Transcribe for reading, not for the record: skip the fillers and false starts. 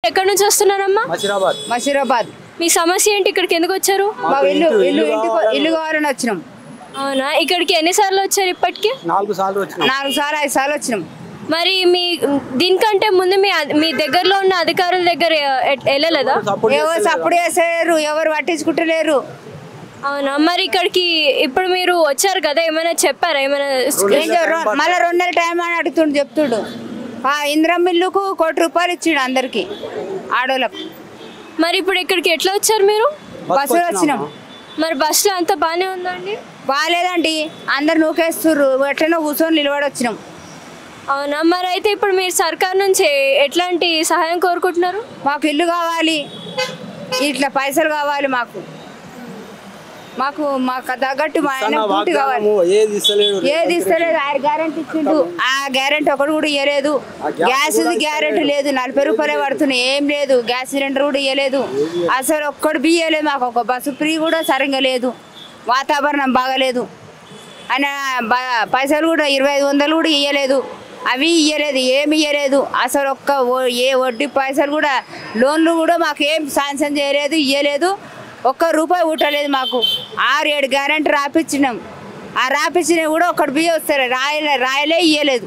ఎక్కడి నుంచి వస్తున్నారమ్మా? మషీరాబాద్. మీ సమస్య ఏంటి? ఇక్కడికి ఎందుకు వచ్చారు? మా ఇల్లు కావాలని వచ్చినాం. అవునా? ఇక్కడికి ఎన్నిసార్లు వచ్చారు ఇప్పటికి? 4 సార్లు 5 సార్లు వచ్చినాం. మరి మీ దీనికంటే ముందు మీ దగ్గరలో ఉన్న అధికారుల దగ్గర వెళ్ళలేదా? ఎవరు సపోర్ట్ చేసేరు, ఎవరు పట్టించుకుంటలేరు. అవునా? మరి ఇక్కడికి ఇప్పుడు మీరు వచ్చారు కదా, ఏమైనా చెప్పారా? ఏమైనా మళ్ళీ 2 నెలల టైం అని అడుగుతుండు, చెప్తుడు. ఇంద్రం మిల్లుకు ₹1 కోటి ఇచ్చిండు అందరికి, ఆడోళ్ళకు. మరి ఇప్పుడు ఇక్కడికి ఎట్లా వచ్చారు మీరు? బస్సులో వచ్చినాం. మరి బస్సులో అంతా బాగానే ఉందండి? బాగాలేదండి, అందరు నూకేస్తుర్రు, ఎట్లనో కూర్చొని నిలబడి వచ్చినాం. అవునా? మరి అయితే ఇప్పుడు మీరు సర్కార్ నుంచి ఎట్లాంటి సహాయం కోరుకుంటున్నారు? మాకు ఇల్లు కావాలి, ఇట్లా పైసలు కావాలి, మాకు తగ్గట్టు మా ఆయన డ్యూటీ కావాలి. ఏది ఇస్తలేదు. 6 గ్యారెంటీ ఇచ్చిండు, ఆ గ్యారెంటీ ఒకటి కూడా ఇవ్వలేదు. గ్యాస్ గ్యారెంటీ లేదు, ₹40 పడుతున్నాయి, ఏం లేదు. గ్యాస్ సిలిండర్ కూడా ఇవ్వలేదు, అసలు ఒక్కడు బియ్యలేదు మాకు. ఒక బస్సు ఫ్రీ కూడా సరిగ్గా లేదు, వాతావరణం బాగలేదు. ఆయన పైసలు కూడా 2500 కూడా ఇవ్వలేదు, అవి ఇవ్వలేదు, ఏమి ఇవ్వలేదు. అసలు ఏ వడ్డీ పైసలు కూడా, లోన్లు కూడా మాకు ఏం శాంక్షన్ చేయలేదు, ఇవ్వలేదు. ₹1 ఉట్టలేదు మాకు. 6-7 గ్యారెంటీ రాపించినాం, ఆ రాపించినవి కూడా ఒక్కటి బియ్యం వస్తారు, రాయలే ఇవ్వలేదు.